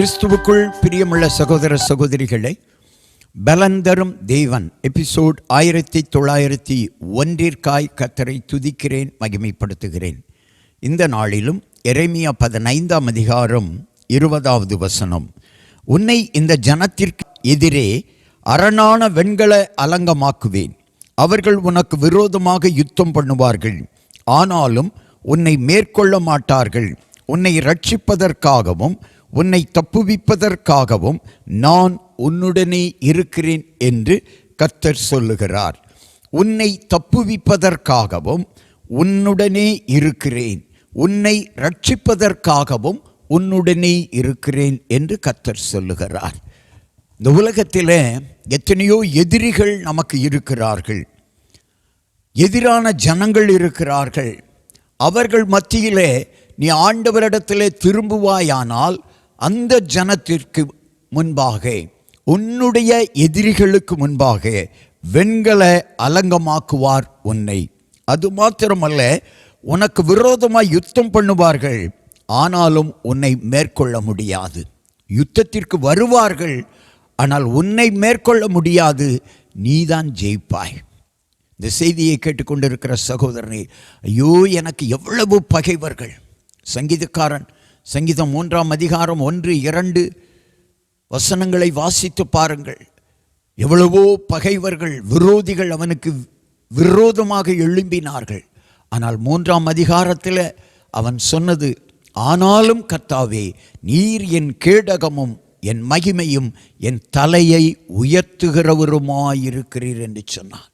கிறிஸ்துவுக்குள் பிரியமுள்ள சகோதர சகோதரிகளை, பலன் தரும் தேவன் எபிசோட் 1901 கர்த்தரை துதிக்கிறேன், மகிமைப்படுத்துகிறேன். இந்த நாளிலும் எரேமியா 15ஆம் அதிகாரம் 20வது வசனம். உன்னை இந்த ஜனத்திற்கு எதிரே அரணான வெண்கல அலங்கமாக்குவேன். அவர்கள் உனக்கு விரோதமாக யுத்தம் பண்ணுவார்கள், ஆனாலும் உன்னை மேற்கொள்ள மாட்டார்கள். உன்னை ரட்சிப்பதற்காகவும் உன்னை தப்புவிப்பதற்காகவும் நான் உன்னுடனே இருக்கிறேன் என்று கர்த்தர் சொல்லுகிறார். உன்னை தப்புவிப்பதற்காகவும் உன்னுடனே இருக்கிறேன், உன்னை ரட்சிப்பதற்காகவும் உன்னுடனே இருக்கிறேன் என்று கர்த்தர் சொல்லுகிறார். இந்த உலகத்தில் எத்தனையோ எதிரிகள் நமக்கு இருக்கிறார்கள், எதிரான ஜனங்கள் இருக்கிறார்கள். அவர்கள் மத்தியிலே நீ ஆண்டவரிடத்திலே திரும்புவாயானால் அந்த ஜனத்திற்கு முன்பாக, உன்னுடைய எதிரிகளுக்கு முன்பாக வெண்கல அலங்கமாக்குவார் உன்னை. அது மாத்திரமல்ல, உனக்கு விரோதமாய் யுத்தம் பண்ணுவார்கள், ஆனாலும் உன்னை மேற்கொள்ள முடியாது. யுத்தத்திற்கு வருவார்கள், ஆனால் உன்னை மேற்கொள்ள முடியாது. நீதான் ஜெயிப்பாய். இந்த செய்தியை கேட்டுக்கொண்டிருக்கிற சகோதரனே, ஐயோ எனக்கு எவ்வளவு பகைவர்கள். சங்கீதக்காரன் சங்கீதம் 3ஆம் அதிகாரம் 1-2 வசனங்களை வாசித்து பாருங்கள். எவ்வளவோ பகைவர்கள், விரோதிகள் அவனுக்கு விரோதமாக எழும்பினார்கள். ஆனால் 3ஆம் அதிகாரத்தில் அவன் சொன்னது, ஆனாலும் கர்த்தாவே, நீர் என் கேடகமும் என் மகிமையும் என் தலையை உயர்த்துகிறவருமாயிருக்கிறீர் என்று சொன்னான்.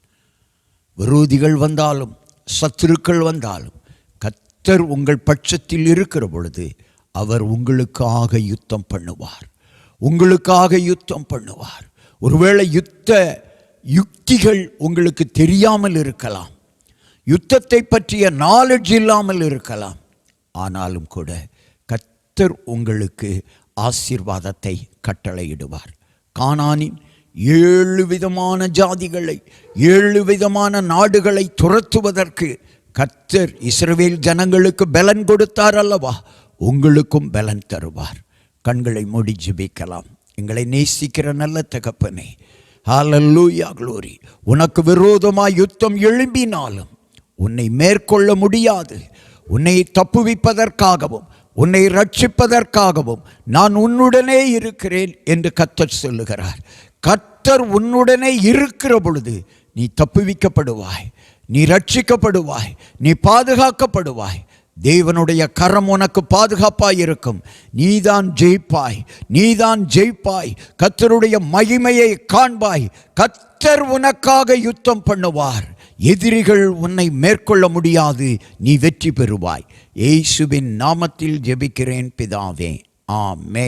விரோதிகள் வந்தாலும் சத்துருக்கள் வந்தாலும் கர்த்தர் உங்கள் பட்சத்தில் இருக்கிற பொழுது அவர் உங்களுக்காக யுத்தம் பண்ணுவார், உங்களுக்காக யுத்தம் பண்ணுவார். ஒருவேளை யுத்த யுக்திகள் உங்களுக்கு தெரியாமல் இருக்கலாம், யுத்தத்தை பற்றிய நாலேஜ் இல்லாமல் இருக்கலாம். ஆனாலும் கூட கர்த்தர் உங்களுக்கு ஆசீர்வாதத்தை கட்டளையிடுவார். கானானின் 7 விதமான ஜாதிகளை, 7 விதமான நாடுகளை துரத்துவதற்கு கர்த்தர் இஸ்ரவேல் ஜனங்களுக்கு பலன் கொடுத்தார் அல்லவா? உங்களுக்கும் பலன் தருவார். கண்களை மூடி ஜெபிக்கலாம். எங்களை நேசிக்கிற நல்ல தகப்பனே, ஹல்லேலூயா, க்ளோரி. உனக்கு விரோதமாய் யுத்தம் எழும்பினாலும் உன்னை மேற்கொள்ள முடியாது. உன்னை தப்புவிப்பதற்காகவும் உன்னை ரட்சிப்பதற்காகவும் நான் உன்னுடனே இருக்கிறேன் என்று கர்த்தர் சொல்லுகிறார். கர்த்தர் உன்னுடனே இருக்கிற பொழுது நீ தப்புவிக்கப்படுவாய், நீ ரட்சிக்கப்படுவாய், நீ பாதுகாக்கப்படுவாய். தேவனுடைய கரம் உனக்கு பாதுகாப்பாய் இருக்கும். நீதான் ஜெயிப்பாய், நீதான் ஜெயிப்பாய். கர்த்தருடைய மகிமையை காண்பாய். கர்த்தர் உனக்காக யுத்தம் பண்ணுவார். எதிரிகள் உன்னை மேற்கொள்ள முடியாது. நீ வெற்றி பெறுவாய். இயேசுவின் நாமத்தில் ஜெபிக்கிறேன் பிதாவே, ஆமென்.